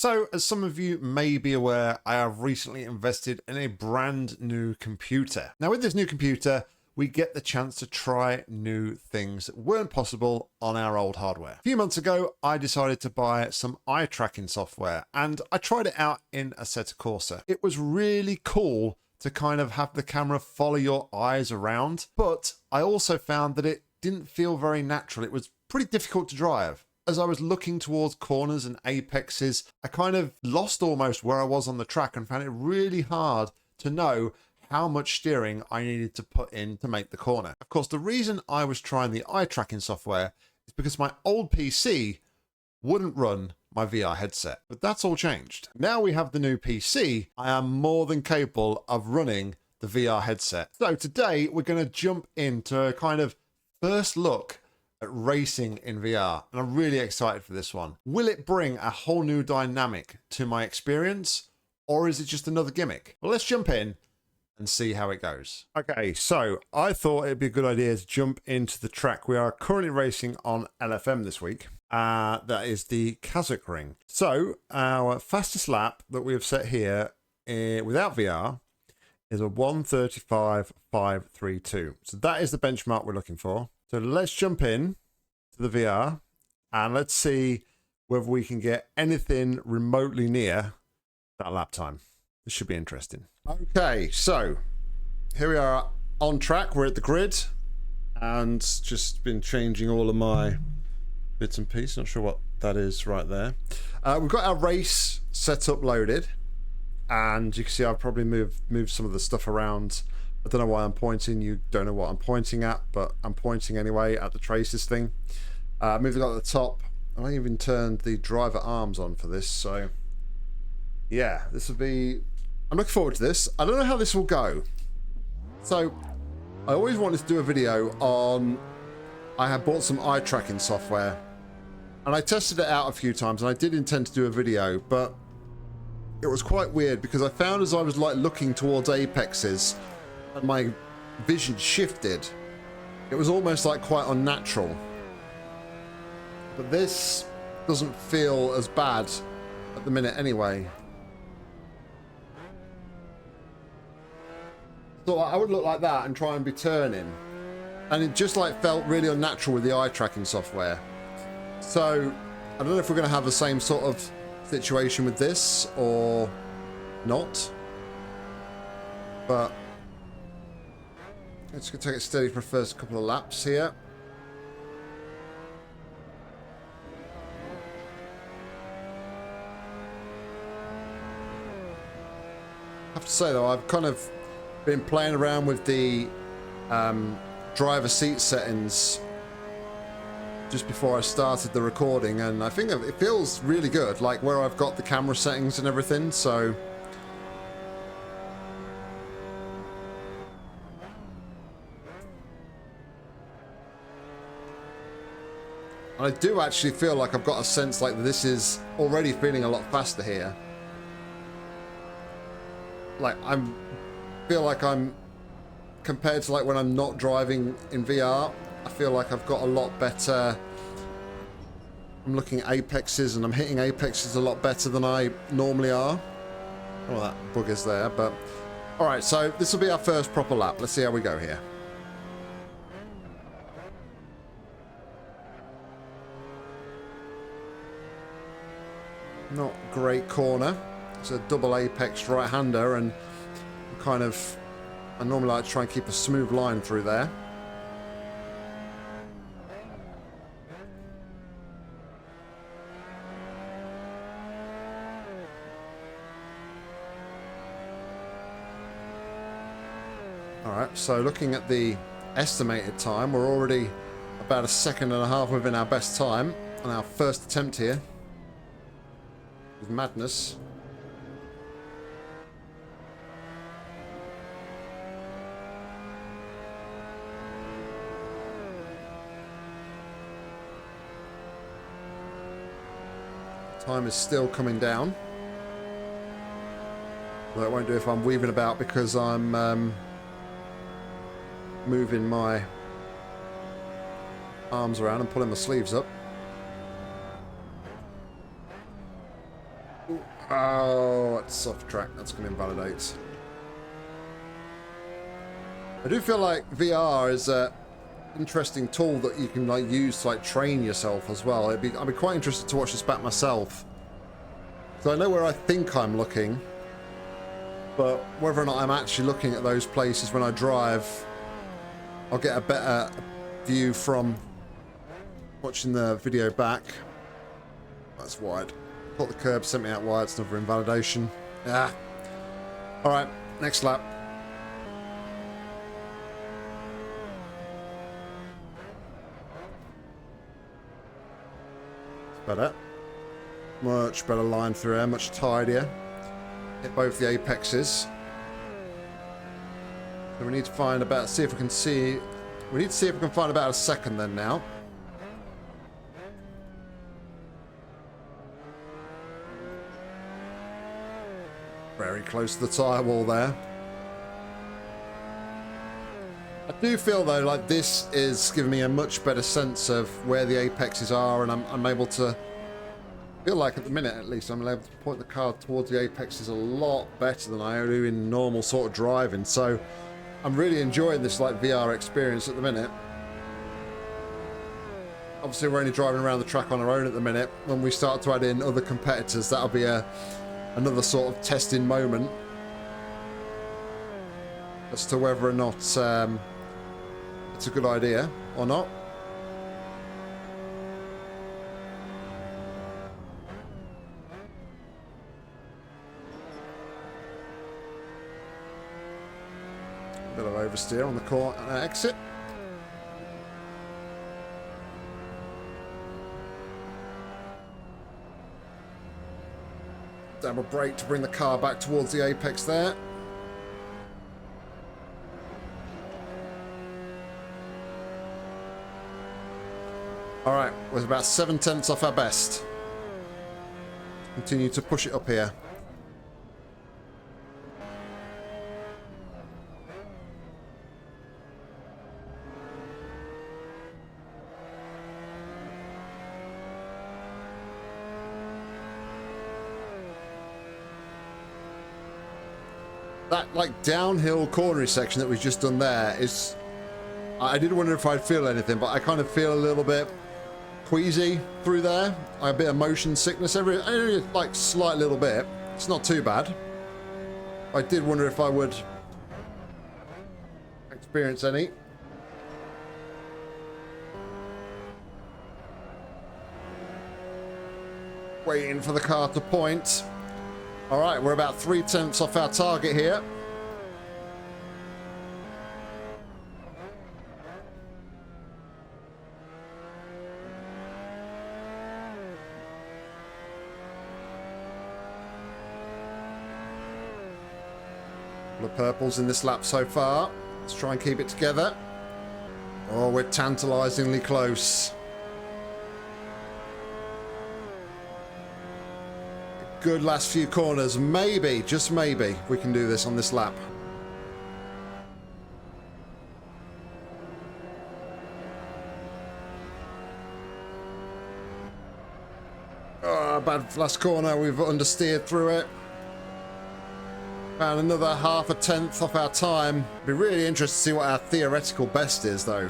So, as some of you may be aware, I have recently invested in a brand new computer. Now, with this new computer, we get the chance to try new things that weren't possible on our old hardware. A few months ago, I decided to buy some eye tracking software and I tried it out in Assetto Corsa. It was really cool to kind of have the camera follow your eyes around, but I also found that it didn't feel very natural. It was pretty difficult to drive. As I was looking towards corners and apexes, I kind of lost almost where I was on the track and found it really hard to know how much steering I needed to put in to make the corner. Of course, the reason I was trying the eye tracking software is because my old PC wouldn't run my VR headset. But that's all changed. Now we have the new PC, I am more than capable of running the VR headset. So today we're going to jump into a kind of first look at racing in VR, and I'm really excited for this one. Will it bring a whole new dynamic to my experience, or is it just another gimmick? Well, let's jump in and see how it goes. Okay, so I thought it'd be a good idea to jump into the track. We are currently racing on LFM this week. That is the Kazakh Ring. So our fastest lap that we have set here without VR is a 1:35.532. So that is the benchmark we're looking for. So let's jump in to the VR and let's see whether we can get anything remotely near that lap time. This should be interesting. Okay, so here we are on track. We're at the grid and just been changing all of my bits and pieces. Not sure what that is right there. We've got our race set up loaded, and you can see I've probably moved some of the stuff around. I don't know why I'm pointing. You don't know what I'm pointing at, but I'm pointing anyway at the traces thing. Moved it at the top. I even turned the driver arms on for this, so yeah, this will be... I'm looking forward to this. I don't know how this will go. So I always wanted to do a video on... I had bought some eye tracking software and I tested it out a few times, and I did intend to do a video, but it was quite weird because I found as I was like looking towards apexes and my vision shifted, it was almost like quite unnatural. But this doesn't feel as bad at the minute anyway. So I would look like that and try and be turning, and it just like felt really unnatural with the eye tracking software. So I don't know if we're going to have the same sort of situation with this or not, but let's take it steady for the first couple of laps here. I have to say though, I've kind of been playing around with the driver seat settings just before I started the recording, and I think it feels really good, like where I've got the camera settings and everything. So I do actually feel like I've got a sense like this is already feeling a lot faster here. Like feel like I'm, compared to like when I'm not driving in VR, I feel like I've got a lot better. I'm looking at apexes and I'm hitting apexes a lot better than I normally are. Oh, that bugger's there, but all right. So this will be our first proper lap. Let's see how we go here. Not great corner. It's a double apex right-hander, and kind of, I normally like to try and keep a smooth line through there. Alright, so looking at the estimated time, we're already about 1.5 seconds within our best time on our first attempt here. With madness. Time is still coming down. Well, it won't do if I'm weaving about because I'm moving my arms around and pulling my sleeves up. Oh, it's soft track. That's going to invalidate. I do feel like VR is a interesting tool that you can like use to like train yourself as well. I'd be quite interested to watch this back myself. So I know where I think I'm looking, but whether or not I'm actually looking at those places when I drive, I'll get a better view from watching the video back. That's wide. Thought the curb sent me out wide. It's another invalidation. Ah. All right, next lap. It's better. Much better line through here, much tidier. Hit both the apexes. So we need to find about, see if we can see, we need to see if we can find about a second then now. Very close to the tyre wall there. I do feel though like this is giving me a much better sense of where the apexes are, and I'm able to feel like at the minute at least I'm able to point the car towards the apexes a lot better than I do in normal sort of driving. So I'm really enjoying this like VR experience at the minute. Obviously we're only driving around the track on our own at the minute. When we start to add in other competitors, that'll be another sort of testing moment as to whether or not it's a good idea or not. A bit of oversteer on the corner exit. Double brake to bring the car back towards the apex there. All right, we're about 7/10 off our best. Continue to push it up here. That like downhill cornery section that we've just done there is, I did wonder if I'd feel anything, but I kind of feel a little bit queasy through there. A bit of motion sickness, only like slight little bit. It's not too bad. I did wonder if I would experience any. Waiting for the car to point. All right, we're about 3/10 off our target here. Couple of purples in this lap so far. Let's try and keep it together. Oh, we're tantalizingly close. Good last few corners. Maybe, just maybe, we can do this on this lap. Oh, bad last corner. We've understeered through it. Found another 1/2 tenth off our time. Be really interested to see what our theoretical best is, though.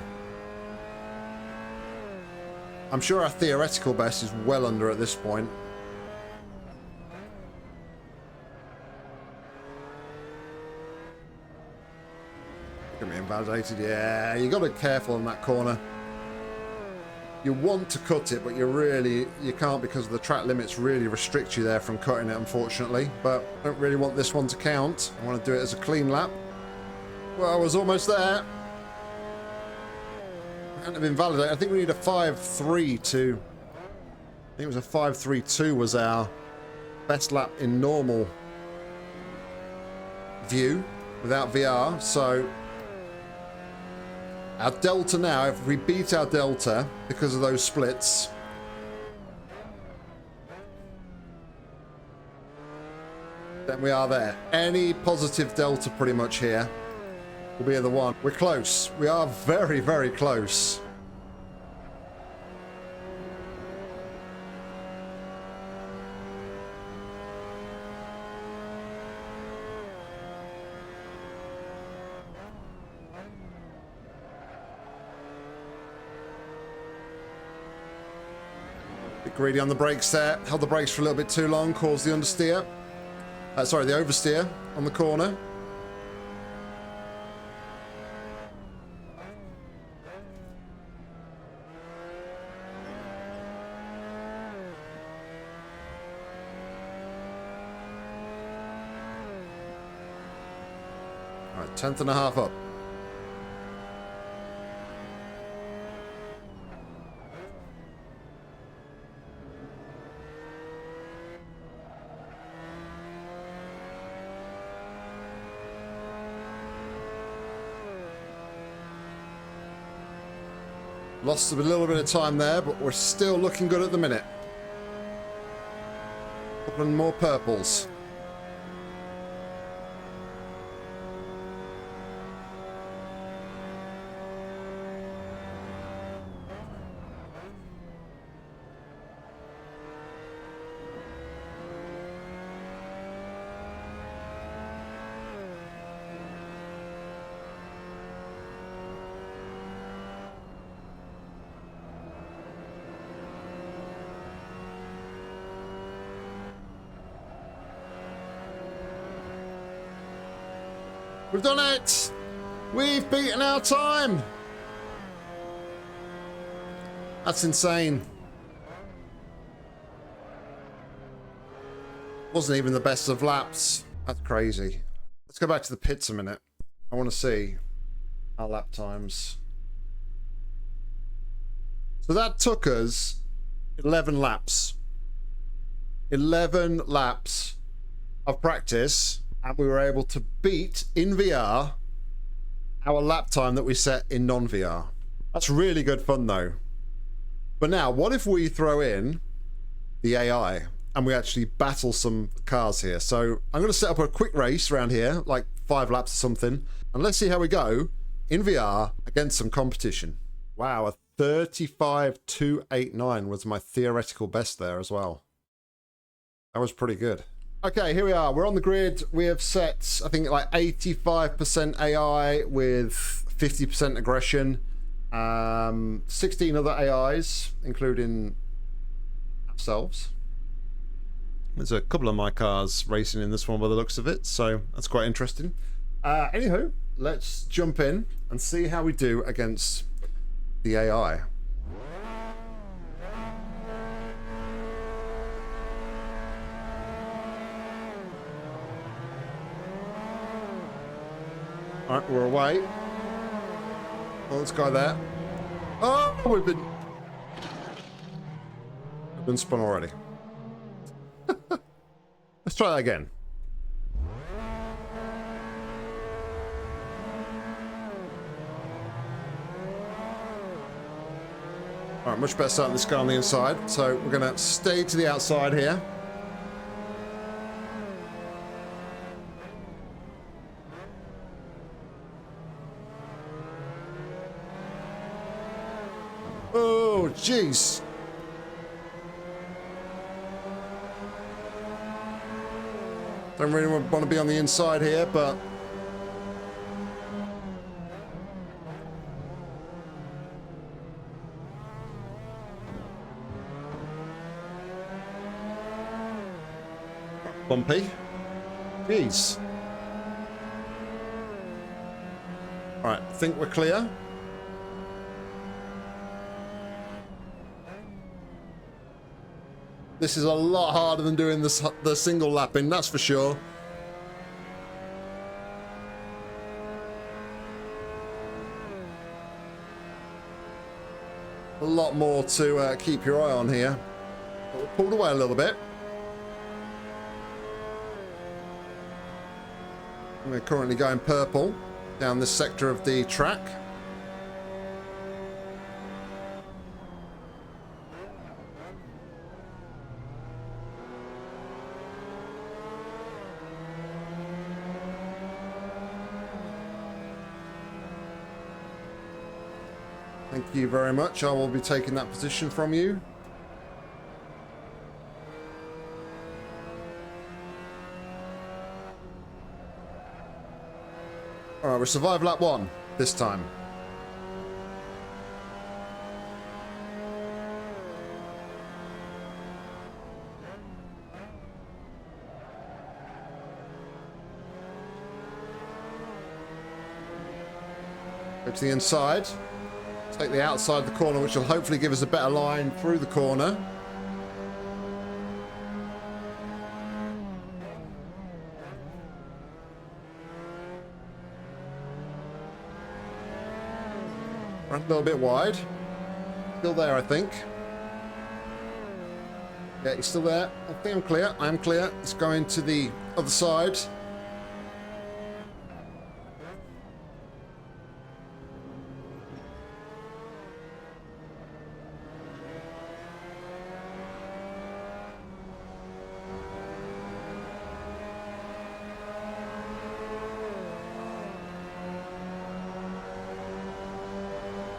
I'm sure our theoretical best is well under at this point. Gonna be invalidated. Yeah, you got to be careful in that corner. You want to cut it, but you can't because the track limits really restrict you there from cutting it, unfortunately. But I don't really want this one to count. I want to do it as a clean lap. Well, I was almost there. I can't have invalidated. I think we need a 5.32. I think it was a 5.32 was our best lap in normal view without VR. So our delta now, if we beat our delta because of those splits, then we are there. Any positive delta pretty much here will be the one. We're close. We are very, very close. Greedy on the brakes there. Held the brakes for a little bit too long. Caused the understeer. Sorry, the oversteer on the corner. All right, 10th and a half up. Lost a little bit of time there, but we're still looking good at the minute. Couple more purples. We've done it! We've beaten our time! That's insane. Wasn't even the best of laps. That's crazy. Let's go back to the pits a minute. I want to see our lap times. So that took us 11 laps. 11 laps of practice. And we were able to beat, in VR, our lap time that we set in non-VR. That's really good fun, though. But now, what if we throw in the AI and we actually battle some cars here? So I'm going to set up a quick race around here, like 5 laps or something. And let's see how we go in VR against some competition. Wow, a 35.289 was my theoretical best there as well. That was pretty good. Okay, here we are. We're on the grid. We have set, I think, like 85% AI with 50% aggression. 16 other AIs, including ourselves. There's a couple of my cars racing in this one by the looks of it, so that's quite interesting. Anywho, let's jump in and see how we do against the AI. Alright, we're away. Oh, this guy there. Oh, we've been spun already. Let's try that again. Alright, much better starting this guy on the inside. So we're going to stay to the outside here. Oh, jeez. Don't really want to be on the inside here, but... bumpy. Jeez. Alright, I think we're clear. This is a lot harder than doing the single lapping, that's for sure. A lot more to keep your eye on here. But we're pulled away a little bit. We're currently going purple down this sector of the track. Thank you very much. I will be taking that position from you. All right, we survived lap 1 this time. Go to the inside. Take the outside of the corner, which will hopefully give us a better line through the corner. Run a little bit wide. Still there, I think. Yeah, he's still there. I think I'm clear. I am clear. Let's go into the other side.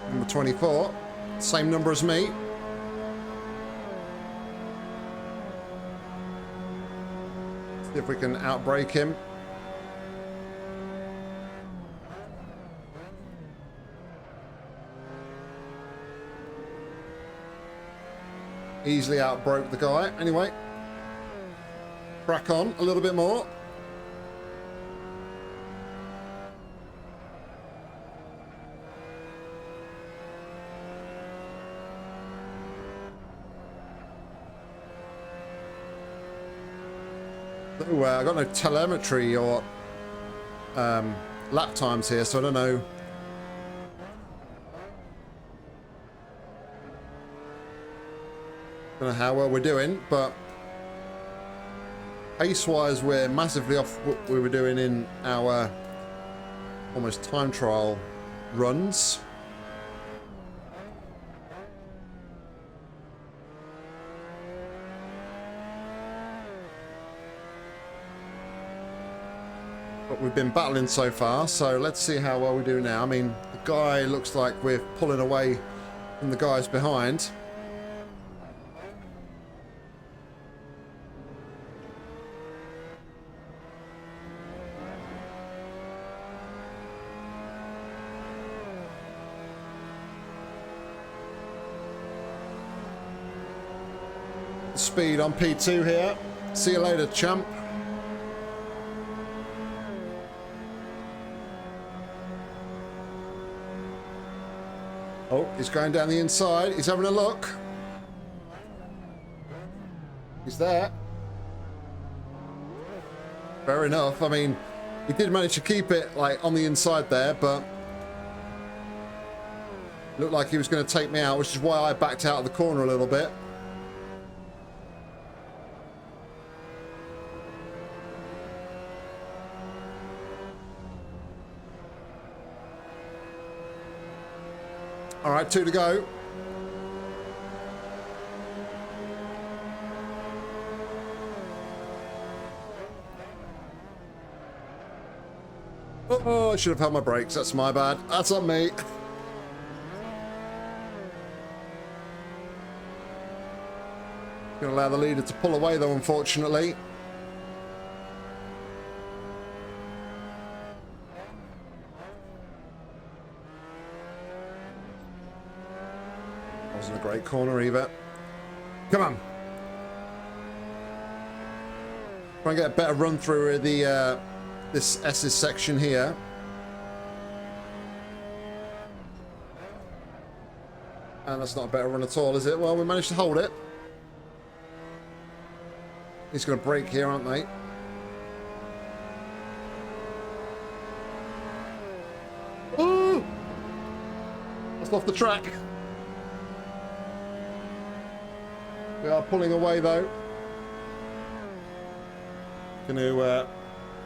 Number 24. Same number as me. See if we can outbrake him. Easily outbroke the guy. Anyway, crack on a little bit more. So, I got no telemetry or lap times here, so I don't know. Don't know how well we're doing, but pace-wise, we're massively off what we were doing in our almost time trial runs. But we've been battling so far, so let's see how well we do now. I mean, the guy looks like we're pulling away from the guys behind. Speed on P2 here. See you later, champ. Oh, he's going down the inside. He's having a look. He's there. Fair enough. I mean, he did manage to keep it like on the inside there, but looked like he was going to take me out, which is why I backed out of the corner a little bit. All right, 2 to go. Oh, I should have held my brakes. That's my bad. That's on me. Gonna allow the leader to pull away though, unfortunately. Wasn't a great corner either. Come on. Try and get a better run through the this S's section here. And that's not a better run at all, is it? Well, we managed to hold it. He's going to brake here, aren't they? Ooh! That's off the track. We are pulling away though. Going to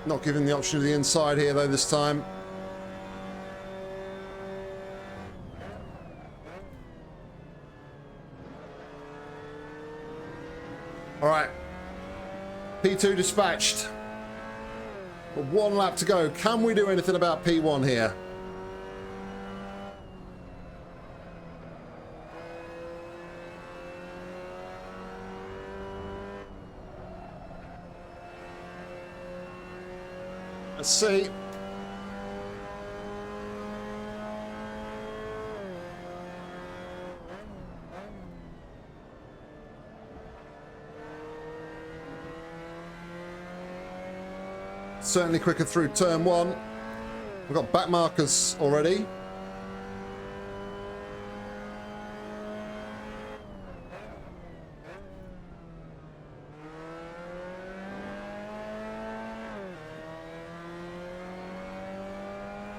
not give him the option of the inside here though this time. All right. P2 dispatched. But 1 lap to go. Can we do anything about P1 here? Let's see. Certainly quicker through turn 1. We've got back markers already.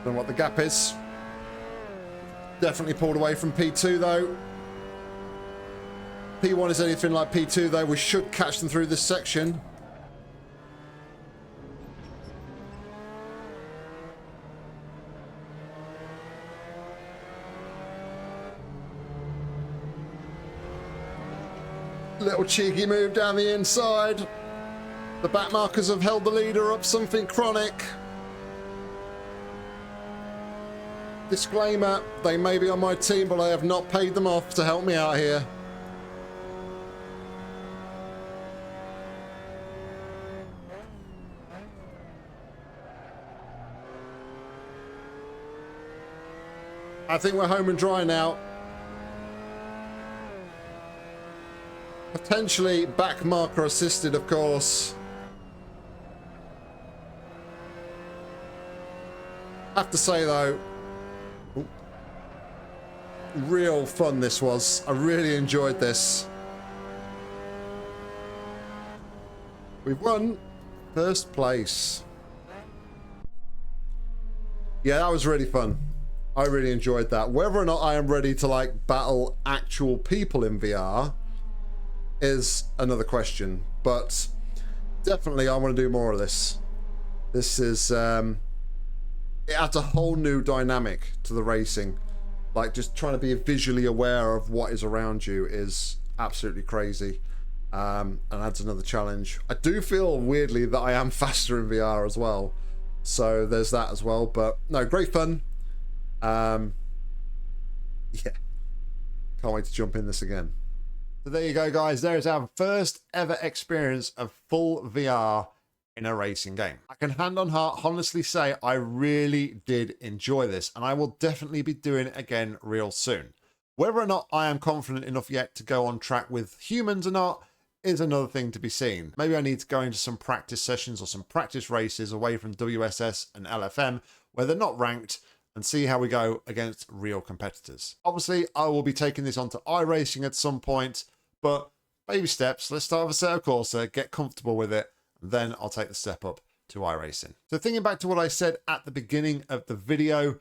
Don't know what the gap is. Definitely pulled away from P2 though. P1 is anything like P2 though. We should catch them through this section. Little cheeky move down the inside. The back markers have held the leader up, something chronic. Disclaimer, they may be on my team, but I have not paid them off to help me out here. I think we're home and dry now. Potentially back marker assisted, of course. Have to say though, real fun this was. I really enjoyed this. We've won first place. Yeah, that was really fun. I really enjoyed that. Whether or not I am ready to like battle actual people in VR is another question, but definitely I want to do more of this. This is it adds a whole new dynamic to the racing. Like just trying to be visually aware of what is around you is absolutely crazy, and adds another challenge. I do feel weirdly that I am faster in VR as well, so there's that as well. But no, great fun. Yeah, can't wait to jump in this again. So there you go, guys. There is our first ever experience of full VR in a racing game. I can hand on heart honestly say I really did enjoy this, and I will definitely be doing it again real soon. Whether or not I am confident enough yet to go on track with humans or not is another thing to be seen. Maybe I need to go into some practice sessions or some practice races away from WSS and LFM where they're not ranked, and see how we go against real competitors. Obviously, I will be taking this onto iRacing at some point, but baby steps. Let's start with Assetto Corsa, get comfortable with it, and then I'll take the step up to iRacing. So thinking back to what I said at the beginning of the video,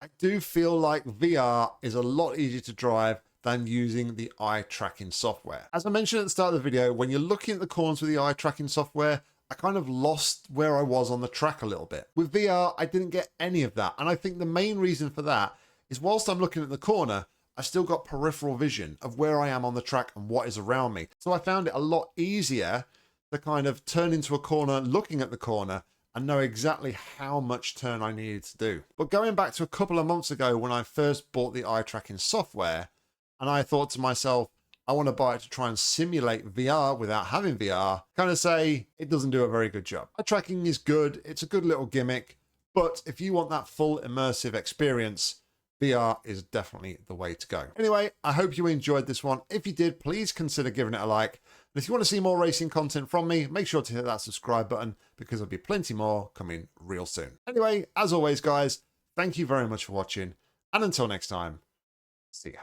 I do feel like VR is a lot easier to drive than using the eye tracking software. As I mentioned at the start of the video, when you're looking at the corners with the eye tracking software, I kind of lost where I was on the track a little bit. With VR, I didn't get any of that. And I think the main reason for that is whilst I'm looking at the corner, I've still got peripheral vision of where I am on the track and what is around me. So I found it a lot easier to kind of turn into a corner, looking at the corner, and know exactly how much turn I needed to do. But going back to a couple of months ago when I first bought the eye tracking software, and I thought to myself, I want to buy it to try and simulate VR without having VR, kind of say it doesn't do a very good job. Eye tracking is good. It's a good little gimmick. But if you want that full immersive experience, VR is definitely the way to go. Anyway, I hope you enjoyed this one. If you did, please consider giving it a like. And if you want to see more racing content from me, make sure to hit that subscribe button because there'll be plenty more coming real soon. Anyway, as always, guys, thank you very much for watching. And until next time, see ya.